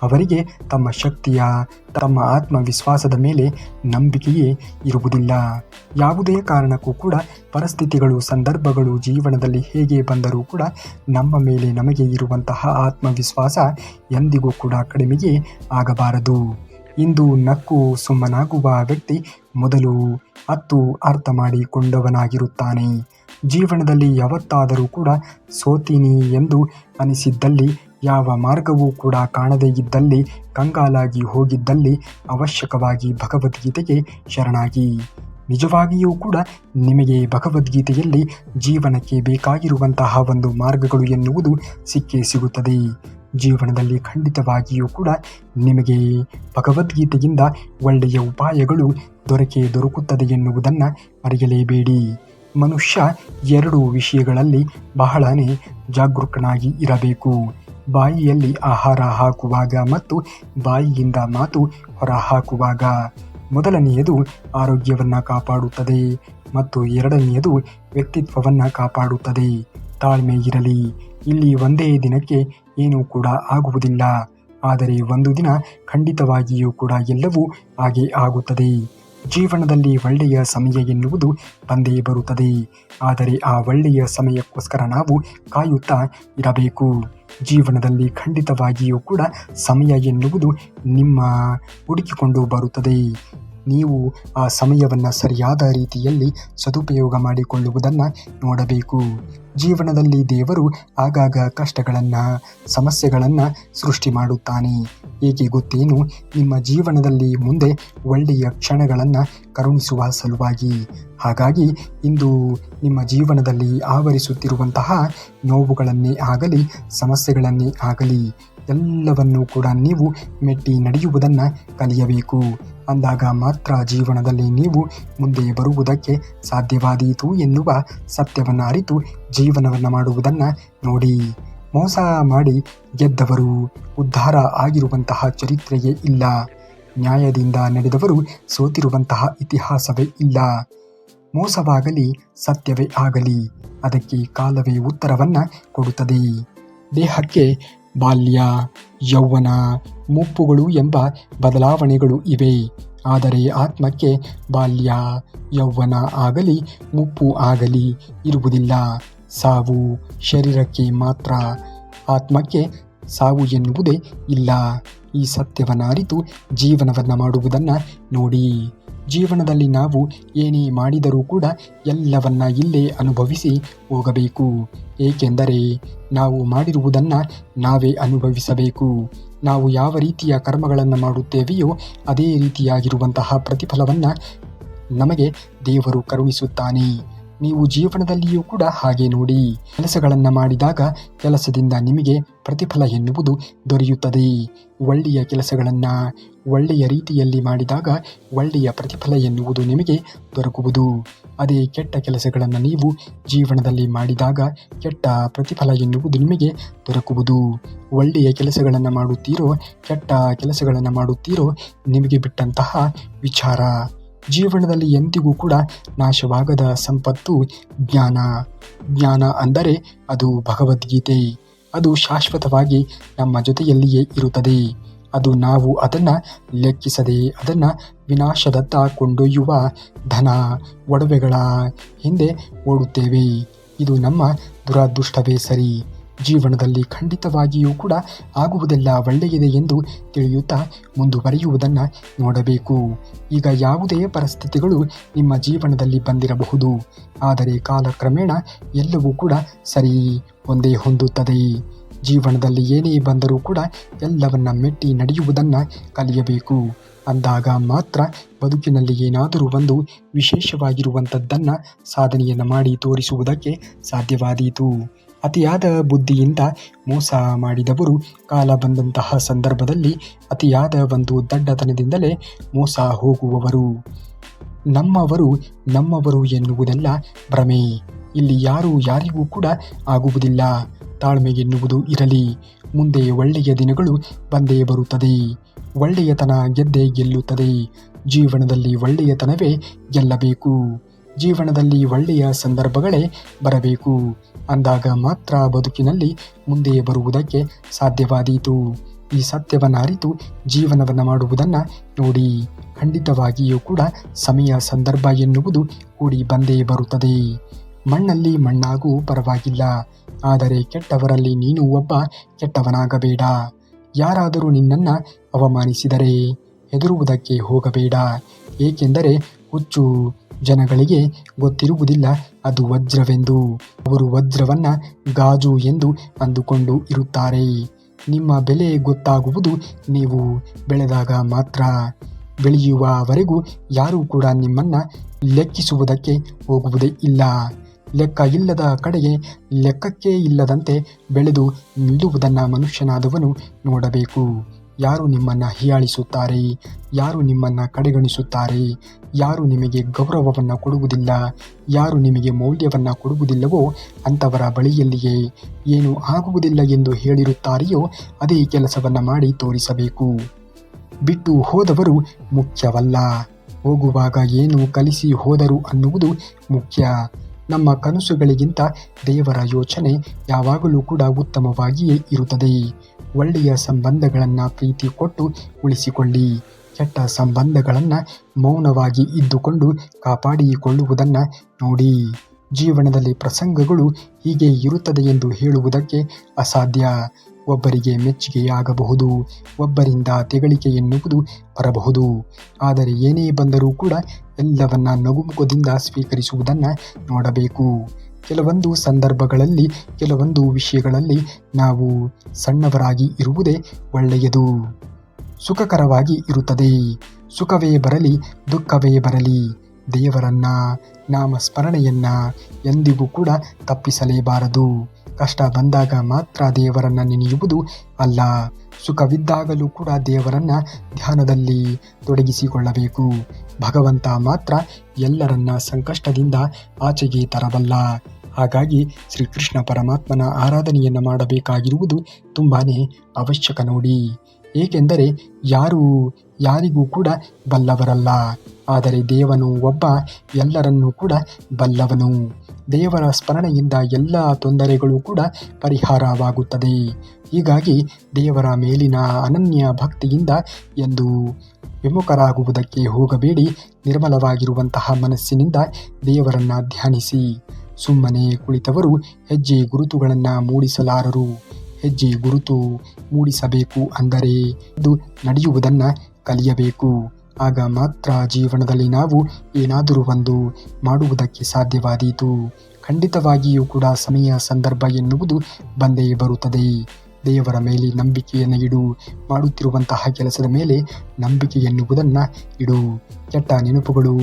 ಅವರಿಗೆ ತಮ್ಮ ಶಕ್ತಿಯ ತಮ್ಮ ಆತ್ಮವಿಶ್ವಾಸದ ಮೇಲೆ ನಂಬಿಕೆಯೇ ಇರುವುದಿಲ್ಲ. ಯಾವುದೇ ಕಾರಣಕ್ಕೂ ಕೂಡ ಪರಿಸ್ಥಿತಿಗಳು ಸಂದರ್ಭಗಳು ಜೀವನದಲ್ಲಿ ಹೇಗೆ ಬಂದರೂ ಕೂಡ ನಮ್ಮ ಮೇಲೆ ನಮಗೆ ಇರುವಂತಹ ಆತ್ಮವಿಶ್ವಾಸ ಎಂದಿಗೂ ಕೂಡ ಕಡಿಮೆಯೇ ಆಗಬಾರದು. ಇಂದು ನಕ್ಕು ಸುಮ್ಮನಾಗುವ ವ್ಯಕ್ತಿ ಮೊದಲು ಅರ್ಥ ಮಾಡಿಕೊಂಡವನಾಗಿರುತ್ತಾನೆ. ಜೀವನದಲ್ಲಿ ಯಾವತ್ತಾದರೂ ಕೂಡ ಸೋತೀನಿ ಎಂದು ಅನಿಸಿದ್ದಲ್ಲಿ, ಯಾವ ಮಾರ್ಗವೂ ಕೂಡ ಕಾಣದೇ ಇದ್ದಲ್ಲಿ, ಕಂಗಾಲಾಗಿ ಹೋಗಿದ್ದಲ್ಲಿ ಅವಶ್ಯಕವಾಗಿ ಭಗವದ್ಗೀತೆಗೆ ಶರಣಾಗಿ. ನಿಜವಾಗಿಯೂ ಕೂಡ ನಿಮಗೆ ಭಗವದ್ಗೀತೆಯಲ್ಲಿ ಜೀವನಕ್ಕೆ ಬೇಕಾಗಿರುವಂತಹ ಒಂದು ಮಾರ್ಗಗಳು ಎನ್ನುವುದು ಸಿಕ್ಕೇ ಸಿಗುತ್ತದೆ. ಜೀವನದಲ್ಲಿ ಖಂಡಿತವಾಗಿಯೂ ಕೂಡ ನಿಮಗೆ ಭಗವದ್ಗೀತೆಯಿಂದ ಒಳ್ಳೆಯ ಉಪಾಯಗಳು ದೊರಕುತ್ತದೆ ಎನ್ನುವುದನ್ನು ಮರೆಯಲೇಬೇಡಿ. ಮನುಷ್ಯ ಎರಡು ವಿಷಯಗಳಲ್ಲಿ ಬಹಳನೇ ಜಾಗರೂಕನಾಗಿ ಇರಬೇಕು. ಬಾಯಿಯಲ್ಲಿ ಆಹಾರ ಹಾಕುವಾಗ ಮತ್ತು ಬಾಯಿಯಿಂದ ಮಾತು ಹೊರ ಹಾಕುವಾಗ. ಮೊದಲನೆಯದು ಆರೋಗ್ಯವನ್ನು ಕಾಪಾಡುತ್ತದೆ ಮತ್ತು ಎರಡನೆಯದು ವ್ಯಕ್ತಿತ್ವವನ್ನು ಕಾಪಾಡುತ್ತದೆ. ತಾಳ್ಮೆ ಇರಲಿ. ಇಲ್ಲಿ ಒಂದೇ ದಿನಕ್ಕೆ ಏನೂ ಕೂಡ ಆಗುವುದಿಲ್ಲ, ಆದರೆ ಒಂದು ದಿನ ಖಂಡಿತವಾಗಿಯೂ ಕೂಡ ಎಲ್ಲವೂ ಹಾಗೆ ಆಗುತ್ತದೆ. ಜೀವನದಲ್ಲಿ ಒಳ್ಳೆಯ ಸಮಯ ಎನ್ನುವುದು ಬಂದೇ ಬರುತ್ತದೆ, ಆದರೆ ಆ ಒಳ್ಳೆಯ ಸಮಯಕ್ಕೋಸ್ಕರ ನಾವು ಕಾಯುತ್ತಾ ಇರಬೇಕು. ಜೀವನದಲ್ಲಿ ಖಂಡಿತವಾಗಿಯೂ ಕೂಡ ಸಮಯ ಎನ್ನುವುದು ನಿಮ್ಮ ಹುಡುಕಿಕೊಂಡು ಬರುತ್ತದೆ. ನೀವು ಆ ಸಮಯವನ್ನು ಸರಿಯಾದ ರೀತಿಯಲ್ಲಿ ಸದುಪಯೋಗ ಮಾಡಿಕೊಳ್ಳುವುದನ್ನು ನೋಡಬೇಕು. ಜೀವನದಲ್ಲಿ ದೇವರು ಆಗಾಗ ಕಷ್ಟಗಳನ್ನು ಸಮಸ್ಯೆಗಳನ್ನು ಸೃಷ್ಟಿ ಮಾಡುತ್ತಾನೆ. ಏಕೆ ಗೊತ್ತೇನು? ನಿಮ್ಮ ಜೀವನದಲ್ಲಿ ಮುಂದೆ ಒಳ್ಳೆಯ ಕ್ಷಣಗಳನ್ನು ಕರುಣಿಸುವ ಸಲುವಾಗಿ. ಹಾಗಾಗಿ ಇಂದು ನಿಮ್ಮ ಜೀವನದಲ್ಲಿ ಆವರಿಸುತ್ತಿರುವಂತಹ ನೋವುಗಳನ್ನೇ ಆಗಲಿ ಸಮಸ್ಯೆಗಳನ್ನೇ ಆಗಲಿ ಎಲ್ಲವನ್ನೂ ಕೂಡ ನೀವು ಮೆಟ್ಟಿ ನಡೆಯುವುದನ್ನು ಕಲಿಯಬೇಕು. ಅಂದಾಗ ಮಾತ್ರ ಜೀವನದಲ್ಲಿ ನೀವು ಮುಂದೆ ಬರುವುದಕ್ಕೆ ಸಾಧ್ಯವಾದೀತು ಎನ್ನುವ ಸತ್ಯವನ್ನು ಅರಿತು ಜೀವನವನ್ನು ಮಾಡುವುದನ್ನು ನೋಡಿ. ಮೋಸ ಮಾಡಿ ಗೆದ್ದವರು ಉದ್ಧಾರ ಆಗಿರುವಂತಹ ಚರಿತ್ರೆಯೇ ಇಲ್ಲ. ನ್ಯಾಯದಿಂದ ನಡೆದವರು ಸೋತಿರುವಂತಹ ಇತಿಹಾಸವೇ ಇಲ್ಲ. ಮೋಸವಾಗಲಿ ಸತ್ಯವೇ ಆಗಲಿ ಅದಕ್ಕೆ ಕಾಲವೇ ಉತ್ತರವನ್ನು ಕೊಡುತ್ತದೆ. ದೇಹಕ್ಕೆ ಬಾಲ್ಯ ಯೌವನ ಮುಪ್ಪುಗಳು ಎಂಬ ಬದಲಾವಣೆಗಳು ಇವೆ, ಆದರೆ ಆತ್ಮಕ್ಕೆ ಬಾಲ್ಯ ಯೌವನ ಆಗಲಿ ಮುಪ್ಪು ಆಗಲಿ ಇರುವುದಿಲ್ಲ. ಸಾವು ಶರೀರಕ್ಕೆ ಮಾತ್ರ, ಆತ್ಮಕ್ಕೆ ಸಾವು ಎನ್ನುವುದೇ ಇಲ್ಲ. ಈ ಸತ್ಯವನ್ನು ಅರಿತು ಜೀವನವನ್ನು ಮಾಡುವುದನ್ನು ನೋಡಿ. ಜೀವನದಲ್ಲಿ ನಾವು ಏನೇ ಮಾಡಿದರೂ ಕೂಡ ಎಲ್ಲವನ್ನ ಇಲ್ಲೇ ಅನುಭವಿಸಿ ಹೋಗಬೇಕು. ಏಕೆಂದರೆ ನಾವು ಮಾಡಿರುವುದನ್ನು ನಾವೇ ಅನುಭವಿಸಬೇಕು. ನಾವು ಯಾವ ರೀತಿಯ ಕರ್ಮಗಳನ್ನು ಮಾಡುತ್ತೇವೆಯೋ ಅದೇ ರೀತಿಯಾಗಿರುವಂತಹ ಪ್ರತಿಫಲವನ್ನು ನಮಗೆ ದೇವರು ಕರುಣಿಸುತ್ತಾನೆ. ನೀವು ಜೀವನದಲ್ಲಿಯೂ ಕೂಡ ಹಾಗೆ ನೋಡಿ. ಕೆಲಸಗಳನ್ನು ಮಾಡಿದಾಗ ಕೆಲಸದಿಂದ ನಿಮಗೆ ಪ್ರತಿಫಲ ಎನ್ನುವುದು ದೊರೆಯುತ್ತದೆ. ಒಳ್ಳೆಯ ಕೆಲಸಗಳನ್ನು ಒಳ್ಳೆಯ ರೀತಿಯಲ್ಲಿ ಮಾಡಿದಾಗ ಒಳ್ಳೆಯ ಪ್ರತಿಫಲ ಎನ್ನುವುದು ನಿಮಗೆ ದೊರಕುವುದು. ಅದೇ ಕೆಟ್ಟ ಕೆಲಸಗಳನ್ನು ನೀವು ಜೀವನದಲ್ಲಿ ಮಾಡಿದಾಗ ಕೆಟ್ಟ ಪ್ರತಿಫಲ ಎನ್ನುವುದು ನಿಮಗೆ ದೊರಕುವುದು. ಒಳ್ಳೆಯ ಕೆಲಸಗಳನ್ನು ಮಾಡುತ್ತೀರೋ ಕೆಟ್ಟ ಕೆಲಸಗಳನ್ನು ಮಾಡುತ್ತೀರೋ ನಿಮಗೆ ಬಿಟ್ಟಂತಹ ವಿಚಾರ. ಜೀವನದಲ್ಲಿ ಎಂದಿಗೂ ಕೂಡ ನಾಶವಾಗದ ಸಂಪತ್ತು ಜ್ಞಾನ. ಜ್ಞಾನ ಅಂದರೆ ಅದು ಭಗವದ್ಗೀತೆ. ಅದು ಶಾಶ್ವತವಾಗಿ ನಮ್ಮ ಜೊತೆಯಲ್ಲಿಯೇ ಇರುತ್ತದೆ. ಅದು ನಾವು ಅದನ್ನು ಲೆಕ್ಕಿಸದೆ ಅದನ್ನು ವಿನಾಶದತ್ತ ಕೊಂಡೊಯ್ಯುವ ಧನ ಒಡವೆಗಳ ಹಿಂದೆ ಓಡುತ್ತೇವೆ. ಇದು ನಮ್ಮ ದುರದೃಷ್ಟವೇ ಸರಿ. ಜೀವನದಲ್ಲಿ ಖಂಡಿತವಾಗಿಯೂ ಕೂಡ ಆಗುವುದೆಲ್ಲ ಒಳ್ಳೆಯದೇ ಎಂದು ತಿಳಿಯುತ್ತಾ ಮುಂದುವರಿಯುವುದನ್ನು ನೋಡಬೇಕು. ಈಗ ಯಾವುದೇ ಪರಿಸ್ಥಿತಿಗಳು ನಿಮ್ಮ ಜೀವನದಲ್ಲಿ ಬಂದಿರಬಹುದು, ಆದರೆ ಕಾಲಕ್ರಮೇಣ ಎಲ್ಲವೂ ಕೂಡ ಸರಿ ಹೊಂದುತ್ತದೆ. ಜೀವನದಲ್ಲಿ ಏನೇ ಬಂದರೂ ಕೂಡ ಎಲ್ಲವನ್ನ ಮೆಟ್ಟಿ ನಡೆಯುವುದನ್ನು ಕಲಿಯಬೇಕು. ಅಂದಾಗ ಮಾತ್ರ ಬದುಕಿನಲ್ಲಿ ಏನಾದರೂ ಒಂದು ವಿಶೇಷವಾಗಿರುವಂಥದ್ದನ್ನು ಸಾಧನೆಯನ್ನು ಮಾಡಿ ತೋರಿಸುವುದಕ್ಕೆ ಸಾಧ್ಯವಾದೀತು. ಅತಿಯಾದ ಬುದ್ಧಿಯಿಂದ ಮೋಸ ಮಾಡಿದವರು ಕಾಲ ಬಂದಂತಹ ಸಂದರ್ಭದಲ್ಲಿ ಅತಿಯಾದ ಒಂದು ದಡ್ಡತನದಿಂದಲೇ ಮೋಸ ಹೋಗುವವರು. ನಮ್ಮವರು ಎನ್ನುವುದೆಲ್ಲ ಭ್ರಮೆ. ಇಲ್ಲಿ ಯಾರಿಗೂ ಕೂಡ ಆಗುವುದಿಲ್ಲ. ತಾಳ್ಮೆ ಎನ್ನುವುದು ಇರಲಿ. ಮುಂದೆ ಒಳ್ಳೆಯ ದಿನಗಳು ಬಂದೇ ಬರುತ್ತದೆ. ಒಳ್ಳೆಯತನ ಗೆದ್ದೇ ಗೆಲ್ಲುತ್ತದೆ. ಜೀವನದಲ್ಲಿ ಒಳ್ಳೆಯತನವೇ ಗೆಲ್ಲಬೇಕು. ಜೀವನದಲ್ಲಿ ಒಳ್ಳೆಯ ಸಂದರ್ಭಗಳೇ ಬರಬೇಕು. ಅಂದಾಗ ಮಾತ್ರ ಬದುಕಿನಲ್ಲಿ ಮುಂದೆ ಬರುವುದಕ್ಕೆ ಸಾಧ್ಯವಾದೀತು. ಈ ಸತ್ಯವನ್ನು ಅರಿತು ಜೀವನವನ್ನು ಮಾಡುವುದನ್ನು ನೋಡಿ. ಖಂಡಿತವಾಗಿಯೂ ಕೂಡ ಸಮಯ ಸಂದರ್ಭ ಎನ್ನುವುದು ಕೂಡಿ ಬಂದೇ ಬರುತ್ತದೆ. ಮಣ್ಣಲ್ಲಿ ಮಣ್ಣಾಗೂ ಪರವಾಗಿಲ್ಲ, ಆದರೆ ಕೆಟ್ಟವರಲ್ಲಿ ನೀನು ಒಬ್ಬ ಕೆಟ್ಟವನಾಗಬೇಡ. ಯಾರಾದರೂ ನಿನ್ನನ್ನು ಅವಮಾನಿಸಿದರೆ ಹೆದರುವುದಕ್ಕೆ ಹೋಗಬೇಡ. ಏಕೆಂದರೆ ಹುಚ್ಚು ಜನಗಳಿಗೆ ಗೊತ್ತಿರುವುದಿಲ್ಲ ಅದು ವಜ್ರವೆಂದು. ಅವರು ವಜ್ರವನ್ನು ಗಾಜು ಎಂದು ಅಂದುಕೊಂಡು ಇರುತ್ತಾರೆ. ನಿಮ್ಮ ಬೆಲೆ ಗೊತ್ತಾಗುವುದು ನೀವು ಬೆಳೆದಾಗ ಮಾತ್ರ. ಬೆಳೆಯುವವರೆಗೂ ಯಾರೂ ಕೂಡ ನಿಮ್ಮನ್ನು ಲೆಕ್ಕಿಸುವುದಕ್ಕೆ ಹೋಗುವುದೇ ಇಲ್ಲ. ಲೆಕ್ಕ ಇಲ್ಲದ ಕಡೆಗೆ ಲೆಕ್ಕಕ್ಕೆ ಇಲ್ಲದಂತೆ ಬೆಳೆದು ನಿಲ್ಲುವುದನ್ನು ಮನುಷ್ಯನಾದವನು ನೋಡಬೇಕು. ಯಾರು ನಿಮ್ಮನ್ನು ಹೀಯಾಳಿಸುತ್ತಾರೆ, ಯಾರು ನಿಮ್ಮನ್ನು ಕಡೆಗಣಿಸುತ್ತಾರೆ, ಯಾರು ನಿಮಗೆ ಗೌರವವನ್ನು ಕೊಡುವುದಿಲ್ಲ, ಯಾರು ನಿಮಗೆ ಮೌಲ್ಯವನ್ನು ಕೊಡುವುದಿಲ್ಲವೋ ಅಂಥವರ ಬಳಿಯಲ್ಲಿಯೇ ಏನು ಆಗುವುದಿಲ್ಲ ಎಂದು ಹೇಳಿರುತ್ತಾರೆಯೋ ಅದೇ ಕೆಲಸವನ್ನು ಮಾಡಿ ತೋರಿಸಬೇಕು. ಬಿಟ್ಟು ಹೋದವರು ಮುಖ್ಯವಲ್ಲ, ಹೋಗುವಾಗ ಏನು ಕಲಿಸಿ ಹೋದರು ಅನ್ನುವುದು ಮುಖ್ಯ. ನಮ್ಮ ಕನಸುಗಳಿಗಿಂತ ದೇವರ ಯೋಚನೆ ಯಾವಾಗಲೂ ಕೂಡ ಉತ್ತಮವಾಗಿಯೇ ಇರುತ್ತದೆ. ಒಳ್ಳೆಯ ಸಂಬಂಧಗಳನ್ನು ಪ್ರೀತಿ ಕೊಟ್ಟು ಉಳಿಸಿಕೊಳ್ಳಿ. ಕೆಟ್ಟ ಸಂಬಂಧಗಳನ್ನು ಮೌನವಾಗಿ ಇದ್ದುಕೊಂಡು ಕಾಪಾಡಿಕೊಳ್ಳುವುದನ್ನು ನೋಡಿ. ಜೀವನದಲ್ಲಿ ಪ್ರಸಂಗಗಳು ಹೀಗೆ ಇರುತ್ತದೆ ಎಂದು ಹೇಳುವುದಕ್ಕೆ ಅಸಾಧ್ಯ. ಒಬ್ಬರಿಗೆ ಮೆಚ್ಚುಗೆಯಾಗಬಹುದು, ಒಬ್ಬರಿಂದ ತೆಗಳಿಕೆ ಎನ್ನುವುದು ಬರಬಹುದು. ಆದರೆ ಏನೇ ಬಂದರೂ ಕೂಡ ಎಲ್ಲವನ್ನ ನಗುಮುಖದಿಂದ ಸ್ವೀಕರಿಸುವುದನ್ನು ನೋಡಬೇಕು. ಕೆಲವೊಂದು ಸಂದರ್ಭಗಳಲ್ಲಿ ಕೆಲವೊಂದು ವಿಷಯಗಳಲ್ಲಿ ನಾವು ಸಣ್ಣವರಾಗಿ ಇರುವುದೇ ಒಳ್ಳೆಯದು. ಸುಖಕರವಾಗಿ ಇರುತ್ತದೆ. ಸುಖವೇ ಬರಲಿ ದುಃಖವೇ ಬರಲಿ ದೇವರನ್ನ ನಾಮಸ್ಮರಣೆಯನ್ನ ಎಂದಿಗೂ ಕೂಡ ತಪ್ಪಿಸಲೇಬಾರದು. ಕಷ್ಟ ಬಂದಾಗ ಮಾತ್ರ ದೇವರನ್ನ ನೆನೆಯುವುದು ಅಲ್ಲ, ಸುಖವಿದ್ದಾಗಲೂ ಕೂಡ ದೇವರನ್ನ ಧ್ಯಾನದಲ್ಲಿ ತೊಡಗಿಸಿಕೊಳ್ಳಬೇಕು. ಭಗವಂತ ಮಾತ್ರ ಎಲ್ಲರನ್ನ ಸಂಕಷ್ಟದಿಂದ ಆಚೆಗೆ ತರಬಲ್ಲ. ಹಾಗಾಗಿ ಶ್ರೀಕೃಷ್ಣ ಪರಮಾತ್ಮನ ಆರಾಧನೆಯನ್ನು ಮಾಡಬೇಕಾಗಿರುವುದು ತುಂಬಾನೇ ಅವಶ್ಯಕ ನೋಡಿ. ಏಕೆಂದರೆ ಯಾರಿಗೂ ಕೂಡ ಬಲ್ಲವರಲ್ಲ, ಆದರೆ ದೇವನು ಒಬ್ಬ ಎಲ್ಲರನ್ನೂ ಕೂಡ ಬಲ್ಲವನು. ದೇವರ ಸ್ಮರಣೆಯಿಂದ ಎಲ್ಲ ತೊಂದರೆಗಳು ಕೂಡ ಪರಿಹಾರವಾಗುತ್ತದೆ. ಹೀಗಾಗಿ ದೇವರ ಮೇಲಿನ ಅನನ್ಯ ಭಕ್ತಿಯಿಂದ ಎಂದು ವಿಮುಖರಾಗುವುದಕ್ಕೆ ಹೋಗಬೇಡಿ. ನಿರ್ಮಲವಾಗಿರುವಂತಹ ಮನಸ್ಸಿನಿಂದ ದೇವರನ್ನ ಧ್ಯಾನಿಸಿ. ಸುಮ್ಮನೆ ಕುಳಿತವರು ಹೆಜ್ಜೆ ಗುರುತುಗಳನ್ನು ಮೂಡಿಸಲಾರರು. ಹೆಜ್ಜೆ ಗುರುತು ಮೂಡಿಸಬೇಕು ಅಂದರೆ ಇದು ನಡೆಯುವುದನ್ನು ಕಲಿಯಬೇಕು. ಆಗ ಮಾತ್ರ ಜೀವನದಲ್ಲಿ ನಾವು ಏನಾದರೂ ಒಂದು ಮಾಡುವುದಕ್ಕೆ ಸಾಧ್ಯವಾದೀತು. ಖಂಡಿತವಾಗಿಯೂ ಕೂಡ ಸಮಯ ಸಂದರ್ಭ ಎನ್ನುವುದು ಬಂದೇ ಬರುತ್ತದೆ. ದೇವರ ಮೇಲೆ ನಂಬಿಕೆಯನ್ನು ಇಡು. ಮಾಡುತ್ತಿರುವಂತಹ ಕೆಲಸದ ಮೇಲೆ ನಂಬಿಕೆ ಎನ್ನುವುದನ್ನು ಇಡು. ಕೆಟ್ಟ ನೆನಪುಗಳು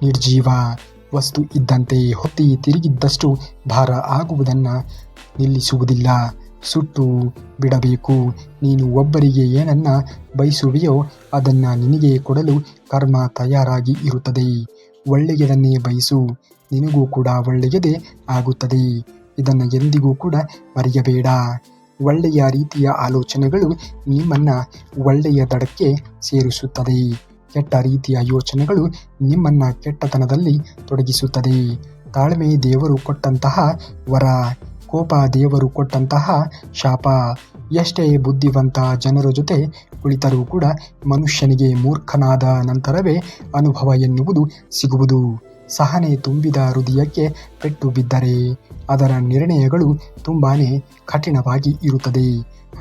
ನಿರ್ಜೀವ ವಸ್ತು ಇದ್ದಂತೆ ಹೊತ್ತಿ ತಿರುಗಿದ್ದಷ್ಟು ಭಾರ ಆಗುವುದನ್ನು ನಿಲ್ಲಿಸುವುದಿಲ್ಲ. ಸುಟ್ಟು ಬಿಡಬೇಕು. ನೀನು ಒಬ್ಬರಿಗೆ ಏನನ್ನ ಬಯಸುವೆಯೋ ಅದನ್ನು ನಿನಗೆ ಕೊಡಲು ಕರ್ಮ ತಯಾರಾಗಿ ಇರುತ್ತದೆ. ಒಳ್ಳೆಯದನ್ನೇ ಬಯಸು, ನಿನಗೂ ಕೂಡ ಒಳ್ಳೆಯದೇ ಆಗುತ್ತದೆ. ಇದನ್ನು ಎಂದಿಗೂ ಕೂಡ ಮರೆಯಬೇಡ. ಒಳ್ಳೆಯ ರೀತಿಯ ಆಲೋಚನೆಗಳು ನಿಮ್ಮನ್ನು ಒಳ್ಳೆಯ ದಡಕ್ಕೆ ಸೇರಿಸುತ್ತದೆ. ಕೆಟ್ಟ ರೀತಿಯ ಯೋಚನೆಗಳು ನಿಮ್ಮನ್ನು ಕೆಟ್ಟತನದಲ್ಲಿ ತೊಡಗಿಸುತ್ತದೆ. ತಾಳ್ಮೆ ದೇವರು ಕೊಟ್ಟಂತಹ ವರ, ಕೋಪ ದೇವರು ಕೊಟ್ಟಂತಹ ಶಾಪ. ಎಷ್ಟೇ ಬುದ್ಧಿವಂತ ಜನರ ಜೊತೆ ಕುಳಿತರೂ ಕೂಡ ಮನುಷ್ಯನಿಗೆ ಮೂರ್ಖನಾದ ನಂತರವೇ ಅನುಭವ ಎನ್ನುವುದು ಸಿಗುವುದು. ಸಹನೆ ತುಂಬಿದ ಹೃದಯಕ್ಕೆ ಪೆಟ್ಟು ಬಿದ್ದರೆ ಅದರ ನಿರ್ಣಯಗಳು ತುಂಬಾ ಕಠಿಣವಾಗಿ ಇರುತ್ತದೆ.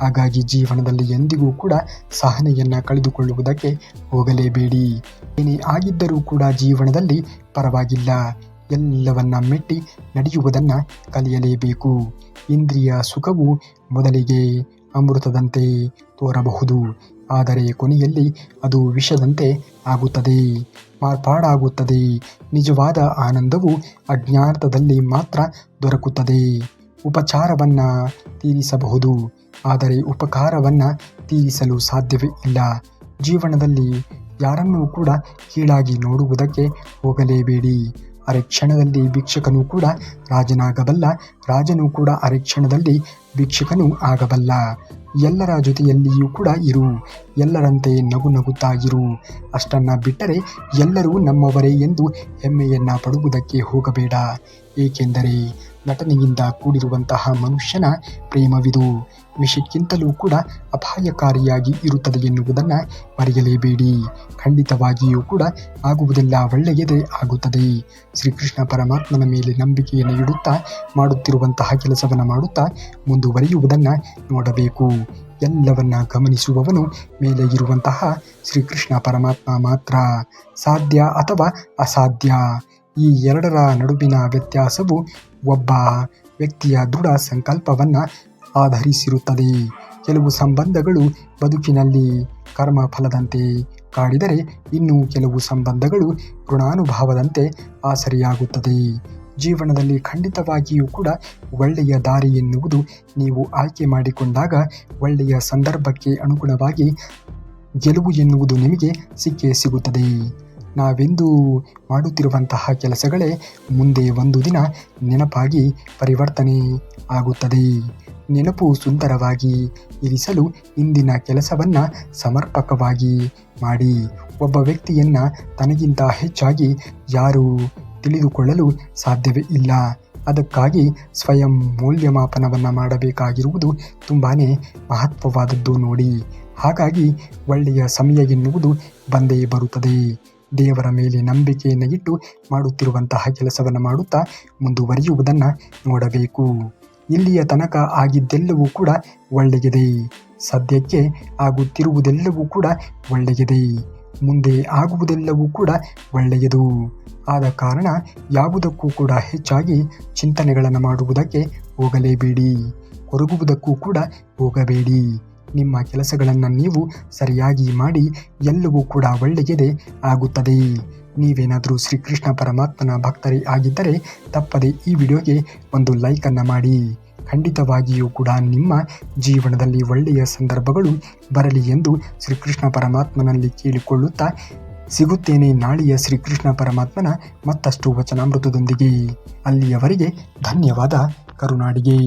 ಹಾಗಾಗಿ ಜೀವನದಲ್ಲಿ ಎಂದಿಗೂ ಕೂಡ ಸಹನೆಯನ್ನು ಕಳೆದುಕೊಳ್ಳುವುದಕ್ಕೆ ಹೋಗಲೇಬೇಡಿ. ಏನೇ ಆಗಿದ್ದರೂ ಕೂಡ ಜೀವನದಲ್ಲಿ ಪರವಾಗಿಲ್ಲ, ಎಲ್ಲವನ್ನ ಮೆಟ್ಟಿ ನಡೆಯುವುದನ್ನು ಕಲಿಯಲೇಬೇಕು. ಇಂದ್ರಿಯ ಸುಖವು ಮೊದಲಿಗೆ ಅಮೃತದಂತೆ ತೋರಬಹುದು, ಆದರೆ ಕೊನೆಯಲ್ಲಿ ಅದು ವಿಷದಂತೆ ಆಗುತ್ತದೆ, ಮಾರ್ಪಾಡಾಗುತ್ತದೆ. ನಿಜವಾದ ಆನಂದವು ಅಜ್ಞಾತದಲ್ಲಿ ಮಾತ್ರ ದೊರಕುತ್ತದೆ. ಉಪಚಾರವನ್ನು ತೀರಿಸಬಹುದು, ಆದರೆ ಉಪಕಾರವನ್ನು ತೀರಿಸಲು ಸಾಧ್ಯವೇ ಇಲ್ಲ. ಜೀವನದಲ್ಲಿ ಯಾರನ್ನೂ ಕೂಡ ಕೀಳಾಗಿ ನೋಡುವುದಕ್ಕೆ ಹೋಗಲೇಬೇಡಿ. ಅರೆ ಕ್ಷಣದಲ್ಲಿ ಭಿಕ್ಷಕನೂ ಕೂಡ ರಾಜನಾಗಬಲ್ಲ, ರಾಜನೂ ಕೂಡ ಅರೆ ಕ್ಷಣದಲ್ಲಿ ಭಿಕ್ಷಕನೂ ಆಗಬಲ್ಲ. ಎಲ್ಲರ ಜೊತೆಯಲ್ಲಿಯೂ ಕೂಡ ಇರು, ಎಲ್ಲರಂತೆ ನಗು ನಗುತ್ತಾ ಇರು. ಅಷ್ಟನ್ನು ಬಿಟ್ಟರೆ ಎಲ್ಲರೂ ನಮ್ಮವರೇ ಎಂದು ಹೆಮ್ಮೆಯನ್ನು ಪಡುವುದಕ್ಕೆ ಹೋಗಬೇಡ. ಏಕೆಂದರೆ ನಟನೆಯಿಂದ ಕೂಡಿರುವಂತಹ ಮನುಷ್ಯನ ಪ್ರೇಮವಿದು ವಿಷಕ್ಕಿಂತಲೂ ಕೂಡ ಅಪಾಯಕಾರಿಯಾಗಿ ಇರುತ್ತದೆ ಎನ್ನುವುದನ್ನು ಮರೆಯಲೇಬೇಡಿ. ಖಂಡಿತವಾಗಿಯೂ ಕೂಡ ಆಗುವುದೆಲ್ಲ ಒಳ್ಳೆಯದೇ ಆಗುತ್ತದೆ. ಶ್ರೀಕೃಷ್ಣ ಪರಮಾತ್ಮನ ಮೇಲೆ ನಂಬಿಕೆಯನ್ನು ಇಡುತ್ತಾ ಮಾಡುತ್ತಿರುವಂತಹ ಕೆಲಸವನ್ನು ಮಾಡುತ್ತಾ ಮುಂದುವರಿಯುವುದನ್ನು ನೋಡಬೇಕು. ಎಲ್ಲವನ್ನ ಗಮನಿಸುವವನು ಮೇಲೆ ಇರುವಂತಹ ಶ್ರೀಕೃಷ್ಣ ಪರಮಾತ್ಮ ಮಾತ್ರ. ಸಾಧ್ಯ ಅಥವಾ ಅಸಾಧ್ಯ, ಈ ಎರಡರ ನಡುವಿನ ವ್ಯತ್ಯಾಸವು ಒಬ್ಬ ವ್ಯಕ್ತಿಯ ದೃಢ ಸಂಕಲ್ಪವನ್ನು ಆಧರಿಸಿರುತ್ತದೆ. ಕೆಲವು ಸಂಬಂಧಗಳು ಬದುಕಿನಲ್ಲಿ ಕರ್ಮ ಫಲದಂತೆ ಕಾಡಿದರೆ, ಇನ್ನು ಕೆಲವು ಸಂಬಂಧಗಳು ಋಣಾನುಭಾವದಂತೆ ಆಸರೆಯಾಗುತ್ತದೆ. ಜೀವನದಲ್ಲಿ ಖಂಡಿತವಾಗಿಯೂ ಕೂಡ ಒಳ್ಳೆಯ ದಾರಿ ಎನ್ನುವುದು ನೀವು ಆಯ್ಕೆ ಮಾಡಿಕೊಂಡಾಗ ಒಳ್ಳೆಯ ಸಂದರ್ಭಕ್ಕೆ ಅನುಗುಣವಾಗಿ ಗೆಲುವು ಎನ್ನುವುದು ನಿಮಗೆ ಸಿಕ್ಕೇ ಸಿಗುತ್ತದೆ. ನಾವೆಂದು ಮಾಡುತ್ತಿರುವಂತಹ ಕೆಲಸಗಳೇ ಮುಂದೆ ಒಂದು ದಿನ ನೆನಪಾಗಿ ಪರಿವರ್ತನೆ ಆಗುತ್ತದೆ. ನೆನಪು ಸುಂದರವಾಗಿ ಇರಿಸಲು ಇಂದಿನ ಕೆಲಸವನ್ನು ಸಮರ್ಪಕವಾಗಿ ಮಾಡಿ. ಒಬ್ಬ ವ್ಯಕ್ತಿಯನ್ನು ತನಗಿಂತ ಹೆಚ್ಚಾಗಿ ಯಾರೂ ತಿಳಿದುಕೊಳ್ಳಲು ಸಾಧ್ಯವೇ ಇಲ್ಲ. ಅದಕ್ಕಾಗಿ ಸ್ವಯಂ ಮೌಲ್ಯಮಾಪನವನ್ನು ಮಾಡಬೇಕಾಗಿರುವುದು ತುಂಬಾ ಮಹತ್ವವಾದದ್ದು ನೋಡಿ. ಹಾಗಾಗಿ ಒಳ್ಳೆಯ ಸಮಯ ಎನ್ನುವುದು ಬಂದೇ ಬರುತ್ತದೆ. ದೇವರ ಮೇಲೆ ನಂಬಿಕೆಯನ್ನು ಇಟ್ಟು ಮಾಡುತ್ತಿರುವಂತಹ ಕೆಲಸವನ್ನು ಮಾಡುತ್ತಾ ಮುಂದುವರಿಯುವುದನ್ನು ನೋಡಬೇಕು. ಇಲ್ಲಿಯ ತನಕ ಆಗಿದ್ದೆಲ್ಲವೂ ಕೂಡ ಒಳ್ಳೆಯದೇ, ಸದ್ಯಕ್ಕೆ ಆಗುತ್ತಿರುವುದೆಲ್ಲವೂ ಕೂಡ ಒಳ್ಳೆಯದೇ, ಮುಂದೆ ಆಗುವುದೆಲ್ಲವೂ ಕೂಡ ಒಳ್ಳೆಯದು. ಆದ ಕಾರಣ ಯಾವುದಕ್ಕೂ ಕೂಡ ಹೆಚ್ಚಾಗಿ ಚಿಂತನೆಗಳನ್ನು ಮಾಡುವುದಕ್ಕೆ ಹೋಗಲೇಬೇಡಿ, ಕೊರಗುವುದಕ್ಕೂ ಕೂಡ ಹೋಗಬೇಡಿ. ನಿಮ್ಮ ಕೆಲಸಗಳನ್ನು ನೀವು ಸರಿಯಾಗಿ ಮಾಡಿ ಎಲ್ಲವೂ ಕೂಡ ಒಳ್ಳೆಯದೇ ಆಗುತ್ತದೆ. ನೀವೇನಾದರೂ ಶ್ರೀಕೃಷ್ಣ ಪರಮಾತ್ಮನ ಭಕ್ತರೇ ಆಗಿದ್ದರೆ ತಪ್ಪದೆ ಈ ವಿಡಿಯೋಗೆ ಒಂದು ಲೈಕನ್ನು ಮಾಡಿ. ಖಂಡಿತವಾಗಿಯೂ ಕೂಡ ನಿಮ್ಮ ಜೀವನದಲ್ಲಿ ಒಳ್ಳೆಯ ಸಂದರ್ಭಗಳು ಬರಲಿ ಎಂದು ಶ್ರೀಕೃಷ್ಣ ಪರಮಾತ್ಮನಲ್ಲಿ ಕೇಳಿಕೊಳ್ಳುತ್ತಾ ಸಿಗುತ್ತೇನೆ ನಾಳೆಯ ಶ್ರೀಕೃಷ್ಣ ಪರಮಾತ್ಮನ ಮತ್ತಷ್ಟು ವಚನಾಮೃತದೊಂದಿಗೆ. ಅಲ್ಲಿಯವರೆಗೆ ಧನ್ಯವಾದ. ಕರುನಾಡಿಗೆ.